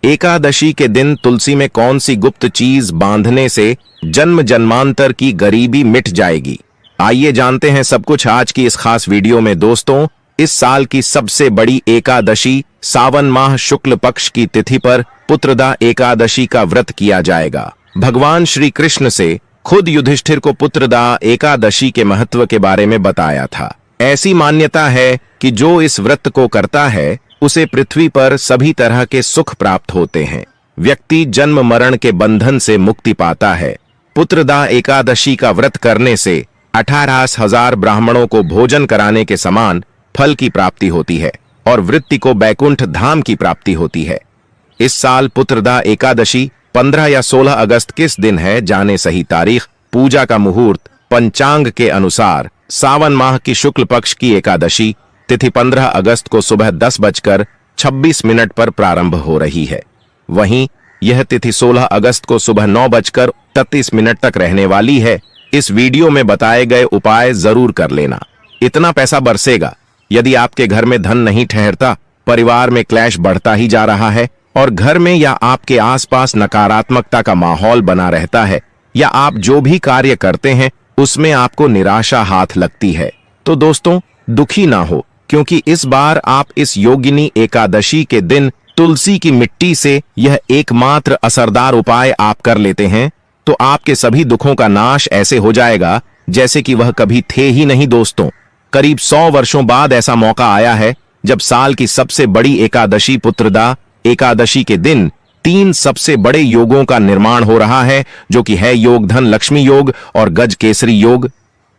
एकादशी के दिन तुलसी में कौन सी गुप्त चीज बांधने से जन्म जन्मांतर की गरीबी मिट जाएगी? आइए जानते हैं सब कुछ आज की इस खास वीडियो में। दोस्तों, इस साल की सबसे बड़ी एकादशी सावन माह शुक्ल पक्ष की तिथि पर पुत्रदा एकादशी का व्रत किया जाएगा। भगवान श्री कृष्ण से खुद युधिष्ठिर को पुत्रदा एकादशी के महत्व के बारे में बताया था। ऐसी मान्यता है कि जो इस व्रत को करता है उसे पृथ्वी पर सभी तरह के सुख प्राप्त होते हैं। व्यक्ति जन्म मरण के बंधन से मुक्ति पाता है। पुत्रदा एकादशी का व्रत करने से 18,000 ब्राह्मणों को भोजन कराने के समान फल की प्राप्ति होती है और वृत्ति को बैकुंठ धाम की प्राप्ति होती है। इस साल पुत्रदा एकादशी 15 या 16 अगस्त किस दिन है? जाने सही तारीख। पूजा का मुहूर्त पंचांग के अनुसार सावन माह की शुक्ल पक्ष की एकादशी तिथि 15 अगस्त को सुबह 10:26 पर प्रारंभ हो रही है। वहीं यह तिथि 16 अगस्त को सुबह 9:38 तक रहने वाली है। इस वीडियो में बताए गए उपाय जरूर कर लेना। इतना पैसा बरसेगा। यदि आपके घर में धन नहीं ठहरता, परिवार में क्लेश बढ़ता ही जा रहा है और घर में या आपके आसपास नकारात्मकता का माहौल बना रहता है, या आप जो भी कार्य करते हैं उसमें आपको निराशा हाथ लगती है, तो दोस्तों दुखी ना हो, क्योंकि इस बार आप इस योगिनी एकादशी के दिन तुलसी की मिट्टी से यह एकमात्र असरदार उपाय आप कर लेते हैं तो आपके सभी दुखों का नाश ऐसे हो जाएगा जैसे कि वह कभी थे ही नहीं। दोस्तों, करीब 100 वर्षों बाद ऐसा मौका आया है जब साल की सबसे बड़ी एकादशी पुत्रदा एकादशी के दिन 3 सबसे बड़े योगों का निर्माण हो रहा है, जो कि है योग धन लक्ष्मी योग और गज केसरी योग,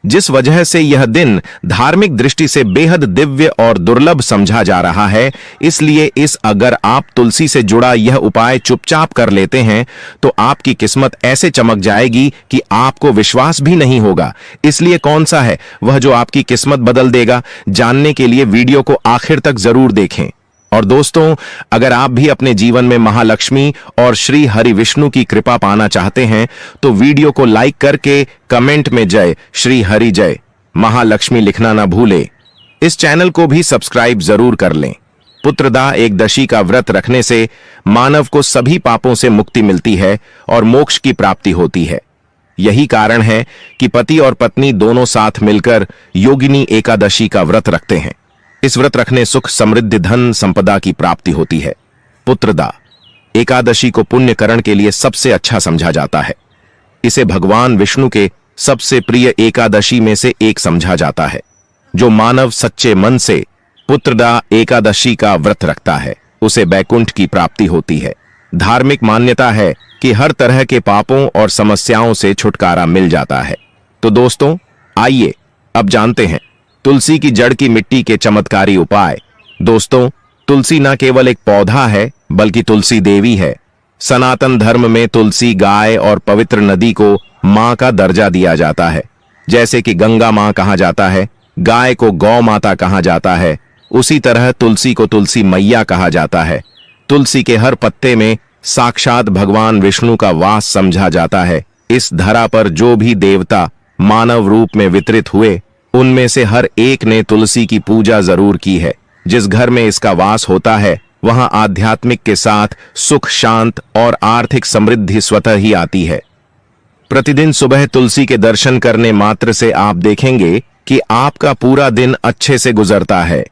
जिस वजह से यह दिन धार्मिक दृष्टि से बेहद दिव्य और दुर्लभ समझा जा रहा है। इसलिए अगर आप तुलसी से जुड़ा यह उपाय चुपचाप कर लेते हैं तो आपकी किस्मत ऐसे चमक जाएगी कि आपको विश्वास भी नहीं होगा। इसलिए कौन सा है वह जो आपकी किस्मत बदल देगा? जानने के लिए वीडियो को आखिर तक जरूर देखें। और दोस्तों, अगर आप भी अपने जीवन में महालक्ष्मी और श्री हरि विष्णु की कृपा पाना चाहते हैं तो वीडियो को लाइक करके कमेंट में जय श्री हरि जय महालक्ष्मी लिखना ना भूलें। इस चैनल को भी सब्सक्राइब जरूर कर लें। पुत्रदा एकादशी का व्रत रखने से मानव को सभी पापों से मुक्ति मिलती है और मोक्ष की प्राप्ति होती है। यही कारण है कि पति और पत्नी दोनों साथ मिलकर योगिनी एकादशी का व्रत रखते हैं। इस व्रत रखने सुख समृद्धि धन संपदा की प्राप्ति होती है। पुत्रदा एकादशी को पुण्यकरण के लिए सबसे अच्छा समझा जाता है। इसे भगवान विष्णु के सबसे प्रिय एकादशी में से एक समझा जाता है। जो मानव सच्चे मन से पुत्रदा एकादशी का व्रत रखता है उसे बैकुंठ की प्राप्ति होती है। धार्मिक मान्यता है कि हर तरह के पापों और समस्याओं से छुटकारा मिल जाता है। तो दोस्तों, आइए अब जानते हैं तुलसी की जड़ की मिट्टी के चमत्कारी उपाय। दोस्तों, तुलसी न केवल एक पौधा है बल्कि तुलसी देवी है। सनातन धर्म में तुलसी गाय और पवित्र नदी को मां का दर्जा दिया जाता है। जैसे कि गंगा मां कहा जाता है, गाय को गौ माता कहा जाता है, उसी तरह तुलसी को तुलसी मैया कहा जाता है। तुलसी के हर पत्ते में साक्षात भगवान विष्णु का वास समझा जाता है। इस धरा पर जो भी देवता मानव रूप में वितरित हुए उनमें से हर एक ने तुलसी की पूजा जरूर की है। जिस घर में इसका वास होता है वहां आध्यात्मिक के साथ सुख शांत और आर्थिक समृद्धि स्वतः ही आती है। प्रतिदिन सुबह तुलसी के दर्शन करने मात्र से आप देखेंगे कि आपका पूरा दिन अच्छे से गुजरता है।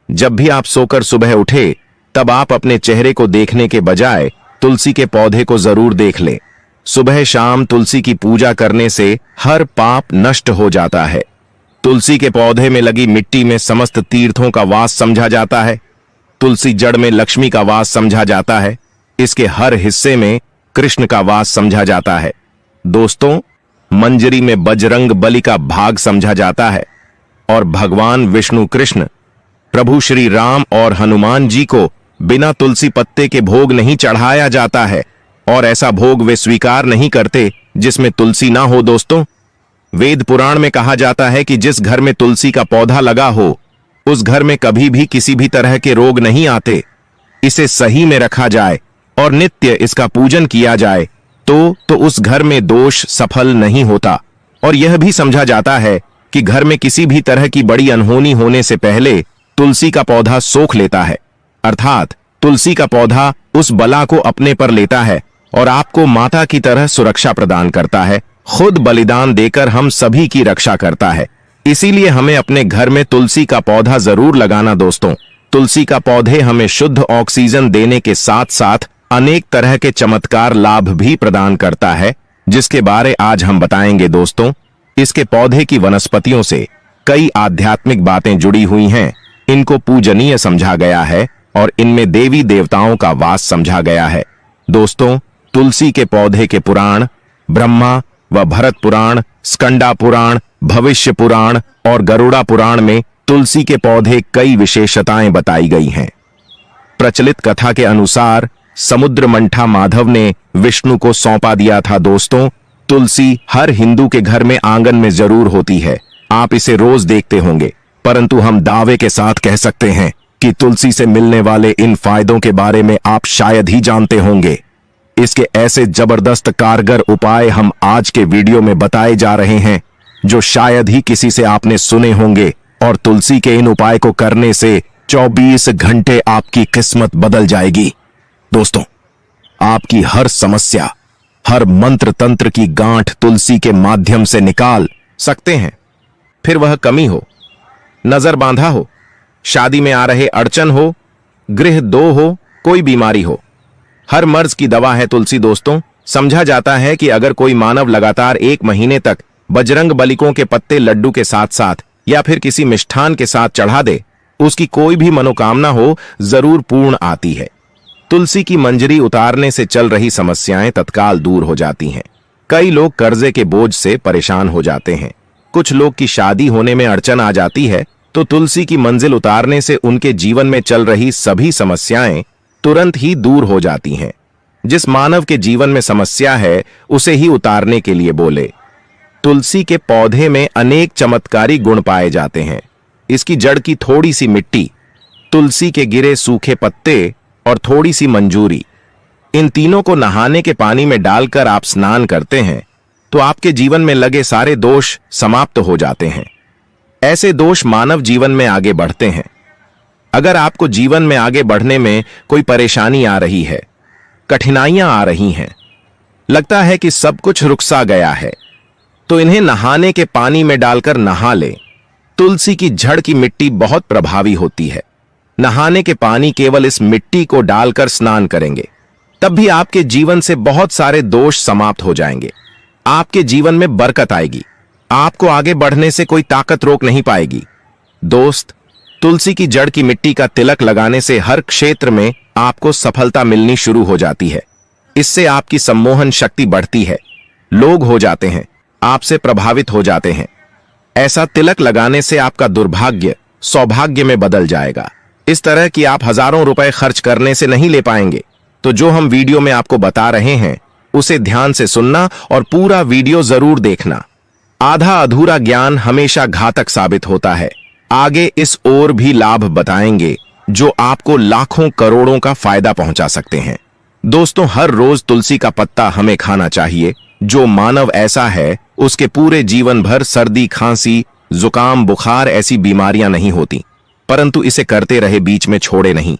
जब भी आप सोकर सुबह उठे तब आप अपने चेहरे को देखने के बजाय तुलसी के पौधे को जरूर देख लें। सुबह शाम तुलसी की पूजा करने से हर पाप नष्ट हो जाता है। तुलसी के पौधे में लगी मिट्टी में समस्त तीर्थों का वास समझा जाता है। तुलसी जड़ में लक्ष्मी का वास समझा जाता है। इसके हर हिस्से में कृष्ण का वास समझा जाता है। दोस्तों, मंजरी में बजरंग बली का भाग समझा जाता है और भगवान विष्णु कृष्ण, प्रभु श्री राम और हनुमान जी को बिना तुलसी पत्ते के भोग नहीं चढ़ाया जाता है और ऐसा भोग वे स्वीकार नहीं करते जिसमें तुलसी ना हो। दोस्तों, वेद पुराण में कहा जाता है कि जिस घर में तुलसी का पौधा लगा हो उस घर में कभी भी किसी भी तरह के रोग नहीं आते। इसे सही में रखा जाए और नित्य इसका पूजन किया जाए तो उस घर में दोष सफल नहीं होता। और यह भी समझा जाता है कि घर में किसी भी तरह की बड़ी अनहोनी होने से पहले तुलसी का पौधा सोख लेता है, अर्थात तुलसी का पौधा उस बला को अपने पर लेता है और आपको माता की तरह सुरक्षा प्रदान करता है। खुद बलिदान देकर हम सभी की रक्षा करता है। इसीलिए हमें अपने घर में तुलसी का पौधा जरूर लगाना दोस्तों। तुलसी का पौधे हमें शुद्ध ऑक्सीजन देने के साथ साथ अनेक तरह के चमत्कार लाभ भी प्रदान करता है, जिसके बारे आज हम बताएंगे दोस्तों। इसके पौधे की वनस्पतियों से कई आध्यात्मिक बातें जुड़ी हुई हैं। इनको पूजनीय समझा गया है और इनमें देवी देवताओं का वास समझा गया है। दोस्तों, तुलसी के पौधे के पुराण ब्रह्मा व भरत पुराण, स्कंदा पुराण, भविष्य पुराण और गरुड़ा पुराण में तुलसी के पौधे कई विशेषताएं बताई गई हैं। प्रचलित कथा के अनुसार समुद्र मंठा माधव ने विष्णु को सौंपा दिया था। दोस्तों, तुलसी हर हिंदू के घर में आंगन में जरूर होती है। आप इसे रोज देखते होंगे, परंतु हम दावे के साथ कह सकते हैं कि तुलसी से मिलने वाले इन फायदों के बारे में आप शायद ही जानते होंगे। इसके ऐसे जबरदस्त कारगर उपाय हम आज के वीडियो में बताए जा रहे हैं, जो शायद ही किसी से आपने सुने होंगे। और तुलसी के इन उपाय को करने से 24 घंटे आपकी किस्मत बदल जाएगी। दोस्तों, आपकी हर समस्या, हर मंत्र तंत्र की गांठ तुलसी के माध्यम से निकाल सकते हैं। फिर वह कमी हो, नजर बांधा हो, शादी में आ रहे अड़चन हो, गृह दो हो, कोई बीमारी हो, हर मर्ज की दवा है तुलसी दोस्तों। समझा जाता है कि अगर कोई मानव लगातार 1 महीने तक बजरंग बलिकों के पत्ते लड्डू के साथ साथ या फिर किसी मिष्ठान के साथ चढ़ा दे, उसकी कोई भी मनोकामना हो जरूर पूर्ण आती है। तुलसी की मंजरी उतारने से चल रही समस्याएं तत्काल दूर हो जाती हैं। कई लोग कर्जे के बोझ से परेशान हो जाते हैं। कुछ लोग की शादी होने में अड़चन आ जाती है, तो तुलसी की मंजिल उतारने से उनके जीवन में चल रही सभी समस्याएं तुरंत ही दूर हो जाती हैं। जिस मानव के जीवन में समस्या है, उसे ही उतारने के लिए बोले। तुलसी के पौधे में अनेक चमत्कारी गुण पाए जाते हैं। इसकी जड़ की थोड़ी सी मिट्टी, तुलसी के गिरे सूखे पत्ते और थोड़ी सी मंजूरी, इन तीनों को नहाने के पानी में डालकर आप स्नान करते हैं तो आपके जीवन में लगे सारे दोष समाप्त हो जाते हैं। ऐसे दोष मानव जीवन में आगे बढ़ते हैं। अगर आपको जीवन में आगे बढ़ने में कोई परेशानी आ रही है, कठिनाइयां आ रही हैं, लगता है कि सब कुछ रुकसा गया है, तो इन्हें नहाने के पानी में डालकर नहा लें। तुलसी की जड़ की मिट्टी बहुत प्रभावी होती है। नहाने के पानी केवल इस मिट्टी को डालकर स्नान करेंगे, तब भी आपके जीवन से बहुत सारे दोष समाप्त हो जाएंगे। आपके जीवन में बरकत आएगी। आपको आगे बढ़ने से कोई ताकत रोक नहीं पाएगी। दोस्त, तुलसी की जड़ की मिट्टी का तिलक लगाने से हर क्षेत्र में आपको सफलता मिलनी शुरू हो जाती है। इससे आपकी सम्मोहन शक्ति बढ़ती है। लोग हो जाते हैं, आपसे प्रभावित हो जाते हैं। ऐसा तिलक लगाने से आपका दुर्भाग्य सौभाग्य में बदल जाएगा। इस तरह कि आप हजारों रुपए खर्च करने से नहीं ले पाएंगे। तो जो हम वीडियो में आपको बता रहे हैं, उसे ध्यान से सुनना और पूरा वीडियो जरूर देखना। आधा अधूरा ज्ञान हमेशा घातक साबित होता है। आगे इस ओर भी लाभ बताएंगे जो आपको लाखों करोड़ों का फायदा पहुंचा सकते हैं। दोस्तों, हर रोज तुलसी का पत्ता हमें खाना चाहिए। जो मानव ऐसा है, उसके पूरे जीवन भर सर्दी, खांसी, जुकाम, बुखार ऐसी बीमारियां नहीं होती, परंतु इसे करते रहे, बीच में छोड़े नहीं।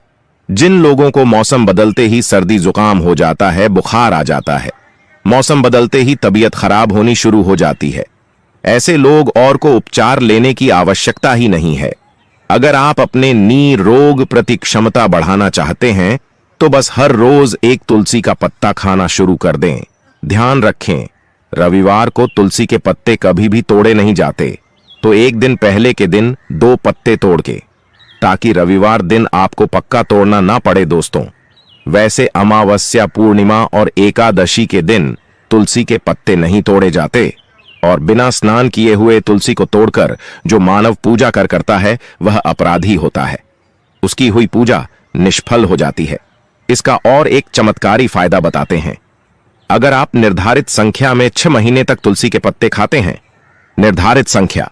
जिन लोगों को मौसम बदलते ही सर्दी जुकाम हो जाता है, बुखार आ जाता है, मौसम बदलते ही तबीयत खराब होनी शुरू हो जाती है, ऐसे लोग और को उपचार लेने की आवश्यकता ही नहीं है। अगर आप अपने रोग प्रति क्षमता बढ़ाना चाहते हैं, तो बस हर रोज एक तुलसी का पत्ता खाना शुरू कर दें। ध्यान रखें, रविवार को तुलसी के पत्ते कभी भी तोड़े नहीं जाते, तो एक दिन पहले के दिन 2 पत्ते तोड़ के, ताकि रविवार दिन आपको पक्का तोड़ना ना पड़े दोस्तों। वैसे अमावस्या, पूर्णिमा और एकादशी के दिन तुलसी के पत्ते नहीं तोड़े जाते, और बिना स्नान किए हुए तुलसी को तोड़कर जो मानव पूजा करता है, वह अपराधी होता है। उसकी हुई पूजा निष्फल हो जाती है। इसका और एक चमत्कारी फायदा बताते हैं। अगर आप निर्धारित संख्या में 6 महीने तक तुलसी के पत्ते खाते हैं, निर्धारित संख्या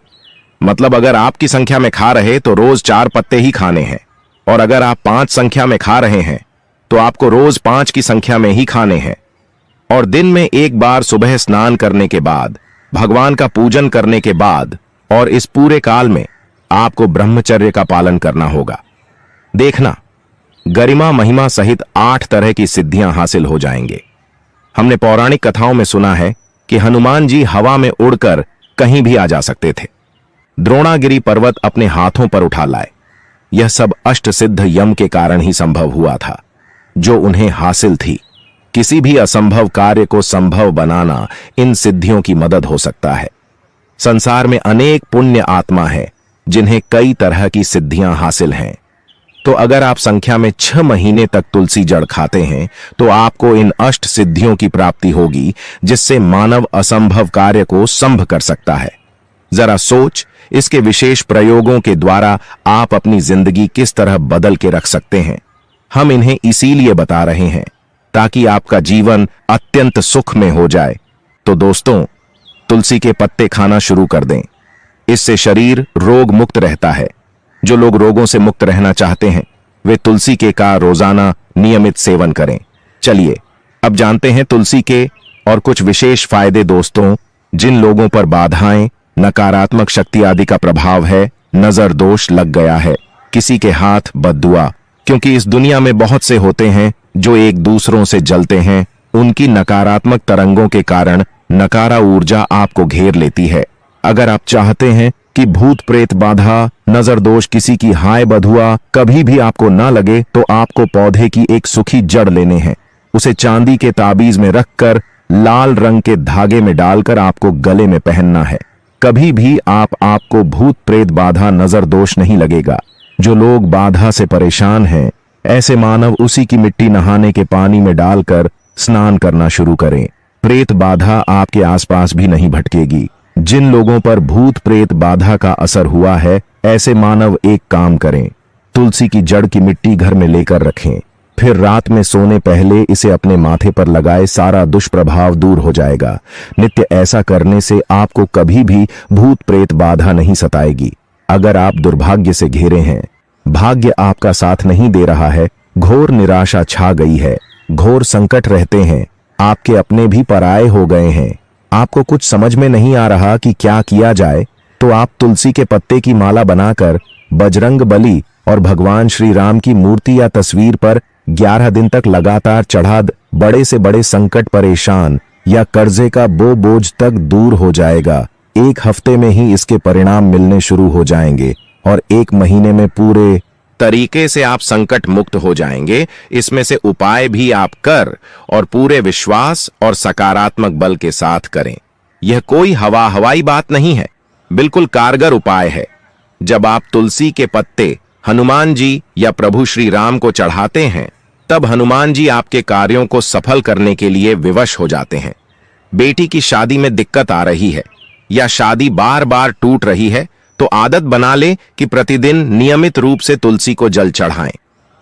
मतलब अगर आपकी संख्या में खा रहे तो रोज 4 पत्ते ही खाने हैं, और अगर आप 5 संख्या में खा रहे हैं तो आपको रोज 5 की संख्या में ही खाने हैं। और दिन में एक बार सुबह स्नान करने के बाद, भगवान का पूजन करने के बाद, और इस पूरे काल में आपको ब्रह्मचर्य का पालन करना होगा। देखना, गरिमा महिमा सहित 8 तरह की सिद्धियां हासिल हो जाएंगे। हमने पौराणिक कथाओं में सुना है कि हनुमान जी हवा में उड़कर कहीं भी आ जा सकते थे। द्रोणागिरी पर्वत अपने हाथों पर उठा लाए। यह सब अष्ट सिद्ध यम के कारण ही संभव हुआ था, जो उन्हें हासिल थी। किसी भी असंभव कार्य को संभव बनाना इन सिद्धियों की मदद हो सकता है। संसार में अनेक पुण्य आत्मा है जिन्हें कई तरह की सिद्धियां हासिल हैं। तो अगर आप संख्या में 6 महीने तक तुलसी जड़ खाते हैं तो आपको इन अष्ट सिद्धियों की प्राप्ति होगी, जिससे मानव असंभव कार्य को संभव कर सकता है। जरा सोच, इसके विशेष प्रयोगों के द्वारा आप अपनी जिंदगी किस तरह बदल के रख सकते हैं। हम इन्हें इसीलिए बता रहे हैं ताकि आपका जीवन अत्यंत सुख में हो जाए। तो दोस्तों, तुलसी के पत्ते खाना शुरू कर दें। इससे शरीर रोग मुक्त रहता है। जो लोग रोगों से मुक्त रहना चाहते हैं वे तुलसी के का रोजाना नियमित सेवन करें। चलिए अब जानते हैं तुलसी के और कुछ विशेष फायदे। दोस्तों, जिन लोगों पर बाधाएं, नकारात्मक शक्ति आदि का प्रभाव है, नजर दोष लग गया है, किसी के हाथ बद्दुआ, क्योंकि इस दुनिया में बहुत से होते हैं जो एक दूसरों से जलते हैं, उनकी नकारात्मक तरंगों के कारण नकारा ऊर्जा आपको घेर लेती है। अगर आप चाहते हैं कि भूत प्रेत बाधा, नजर दोष, किसी की हाय बधुआ कभी भी आपको ना लगे, तो आपको पौधे की एक सूखी जड़ लेने हैं। उसे चांदी के ताबीज में रखकर लाल रंग के धागे में डालकर आपको गले में पहनना है। कभी भी आपको भूत प्रेत बाधा, नजर दोष नहीं लगेगा। जो लोग बाधा से परेशान हैं, ऐसे मानव उसी की मिट्टी नहाने के पानी में डालकर स्नान करना शुरू करें। प्रेत बाधा आपके आसपास भी नहीं भटकेगी। जिन लोगों पर भूत प्रेत बाधा का असर हुआ है, ऐसे मानव एक काम करें, तुलसी की जड़ की मिट्टी घर में लेकर रखें, फिर रात में सोने पहले इसे अपने माथे पर लगाए, सारा दुष्प्रभाव दूर हो जाएगा। नित्य ऐसा करने से आपको कभी भी भूत प्रेत बाधा नहीं सताएगी। अगर आप दुर्भाग्य से घिरे हैं, भाग्य आपका साथ नहीं दे रहा है, घोर निराशा छा गई है, घोर संकट रहते हैं, आपके अपने भी पराये हो गए हैं, आपको कुछ समझ में नहीं आ रहा कि क्या किया जाए, तो आप तुलसी के पत्ते की माला बनाकर बजरंग बली और भगवान श्री राम की मूर्ति या तस्वीर पर 11 दिन तक लगातार चढ़ा बड़े से बड़े संकट, परेशान या कर्जे का बोझ तक दूर हो जाएगा। 1 हफ्ते में ही इसके परिणाम मिलने शुरू हो जाएंगे और 1 महीने में पूरे तरीके से आप संकट मुक्त हो जाएंगे। इसमें से उपाय भी आप कर और पूरे विश्वास और सकारात्मक बल के साथ करें। यह कोई हवाई बात नहीं है, बिल्कुल कारगर उपाय है। जब आप तुलसी के पत्ते हनुमान जी या प्रभु श्री राम को चढ़ाते हैं, तब हनुमान जी आपके कार्यों को सफल करने के लिए विवश हो जाते हैं। बेटी की शादी में दिक्कत आ रही है या शादी बार बार टूट रही है, तो आदत बना ले कि प्रतिदिन नियमित रूप से तुलसी को जल चढ़ाएं।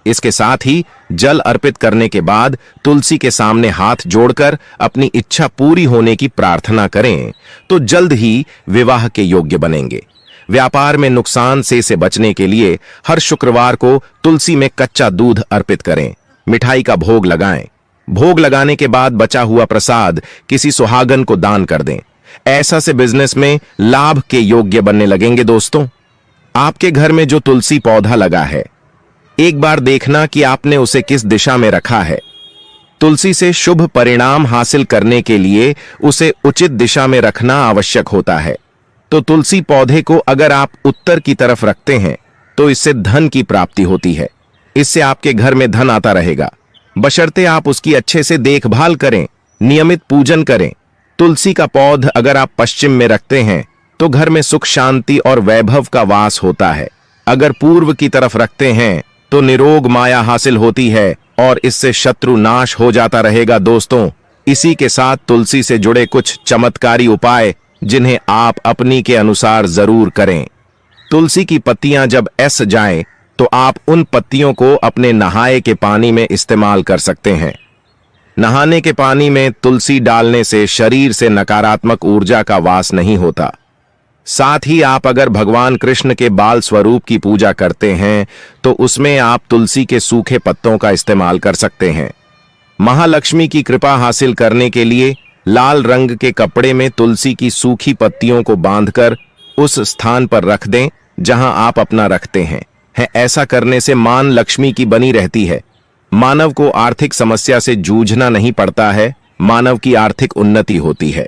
इसके साथ ही जल अर्पित करने के बाद तुलसी के सामने हाथ जोड़कर अपनी इच्छा पूरी होने की प्रार्थना करें, तो जल्द ही विवाह के योग्य बनेंगे। व्यापार में नुकसान से बचने के लिए हर शुक्रवार को तुलसी में कच्चा दूध अर्पित करें, मिठाई का भोग लगाएं। भोग लगाने के बाद बचा हुआ प्रसाद किसी सुहागन को दान कर दें। ऐसा से बिजनेस में लाभ के योग्य बनने लगेंगे। दोस्तों, आपके घर में जो तुलसी पौधा लगा है, एक बार देखना कि आपने उसे किस दिशा में रखा है। तुलसी से शुभ परिणाम हासिल करने के लिए उसे उचित दिशा में रखना आवश्यक होता है। तो तुलसी पौधे को अगर आप उत्तर की तरफ रखते हैं तो इससे धन की प्राप्ति होती है। इससे आपके घर में धन आता रहेगा, बशर्ते आप उसकी अच्छे से देखभाल करें, नियमित पूजन करें। तुलसी का पौध अगर आप पश्चिम में रखते हैं तो घर में सुख, शांति और वैभव का वास होता है। अगर पूर्व की तरफ रखते हैं तो निरोग माया हासिल होती है और इससे शत्रु नाश हो जाता रहेगा। दोस्तों, इसी के साथ तुलसी से जुड़े कुछ चमत्कारी उपाय जिन्हें आप अपनी के अनुसार जरूर करें। तुलसी की पत्तियां जब ऐस जाएं तो आप उन पत्तियों को अपने नहाए के पानी में इस्तेमाल कर सकते हैं। नहाने के पानी में तुलसी डालने से शरीर से नकारात्मक ऊर्जा का वास नहीं होता। साथ ही आप अगर भगवान कृष्ण के बाल स्वरूप की पूजा करते हैं तो उसमें आप तुलसी के सूखे पत्तों का इस्तेमाल कर सकते हैं। महालक्ष्मी की कृपा हासिल करने के लिए लाल रंग के कपड़े में तुलसी की सूखी पत्तियों को बांधकर उस स्थान पर रख दें जहां आप अपना रखते हैं। है। ऐसा करने से मान लक्ष्मी की बनी रहती है। मानव को आर्थिक समस्या से जूझना नहीं पड़ता है, मानव की आर्थिक उन्नति होती है।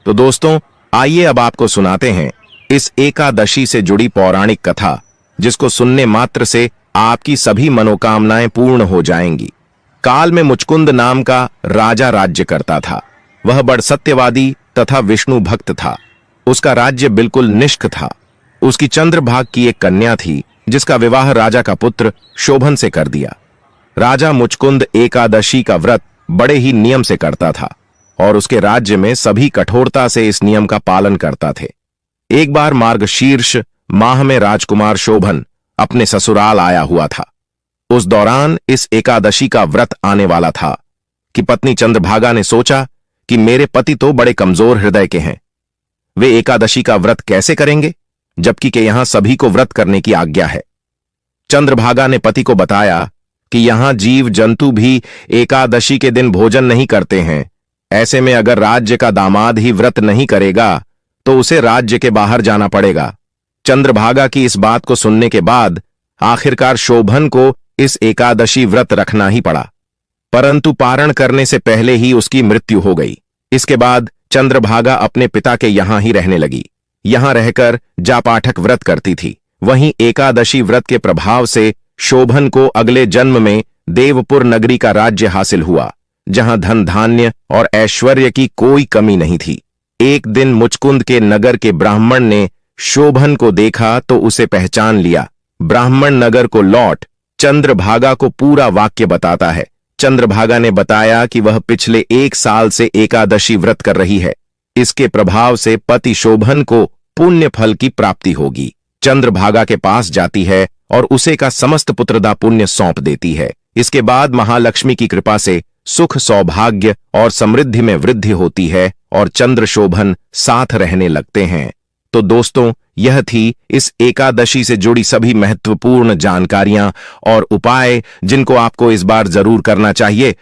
तो दोस्तों, आइए अब आपको सुनाते हैं इस एकादशी से जुड़ी पौराणिक कथा, जिसको सुनने मात्र से आपकी सभी मनोकामनाएं पूर्ण हो जाएंगी। काल में मुचकुंद नाम का राजा राज्य करता था। वह बड़ सत्यवादी तथा विष्णु भक्त था। उसका राज्य बिल्कुल निष्क था। उसकी चंद्रभाग की एक कन्या थी, जिसका विवाह राजा का पुत्र शोभन से कर दिया। राजा मुचकुंद एकादशी का व्रत बड़े ही नियम से करता था और उसके राज्य में सभी कठोरता से इस नियम का पालन करता थे। एक बार मार्गशीर्ष माह में राजकुमार शोभन अपने ससुराल आया हुआ था। उस दौरान इस एकादशी का व्रत आने वाला था कि पत्नी चंद्रभागा ने सोचा कि मेरे पति तो बड़े कमजोर हृदय के हैं, वे एकादशी का व्रत कैसे करेंगे, जबकि के यहां सभी को व्रत करने की आज्ञा है। चंद्रभागा ने पति को बताया कि यहां जीव जंतु भी एकादशी के दिन भोजन नहीं करते हैं। ऐसे में अगर राज्य का दामाद ही व्रत नहीं करेगा तो उसे राज्य के बाहर जाना पड़ेगा। चंद्रभागा की इस बात को सुनने के बाद आखिरकार शोभन को इस एकादशी व्रत रखना ही पड़ा, परंतु पारण करने से पहले ही उसकी मृत्यु हो गई। इसके बाद चंद्रभागा अपने पिता के यहां ही रहने लगी। यहां रहकर जापाठक व्रत करती थी। वहीं एकादशी व्रत के प्रभाव से शोभन को अगले जन्म में देवपुर नगरी का राज्य हासिल हुआ, जहां धन धान्य और ऐश्वर्य की कोई कमी नहीं थी। एक दिन मुचकुंद के नगर के ब्राह्मण ने शोभन को देखा तो उसे पहचान लिया। ब्राह्मण नगर को लौट चंद्रभागा को पूरा वाक्य बताता है। चंद्रभागा ने बताया कि वह पिछले 1 साल से एकादशी व्रत कर रही है। इसके प्रभाव से पति शोभन को पुण्य फल की प्राप्ति होगी। चंद्रभागा के पास जाती है और उसे का समस्त पुत्रदा पुण्य सौंप देती है। इसके बाद महालक्ष्मी की कृपा से सुख, सौभाग्य और समृद्धि में वृद्धि होती है और चंद्र शोभन साथ रहने लगते हैं। तो दोस्तों, यह थी इस एकादशी से जुड़ी सभी महत्वपूर्ण जानकारियां और उपाय, जिनको आपको इस बार जरूर करना चाहिए।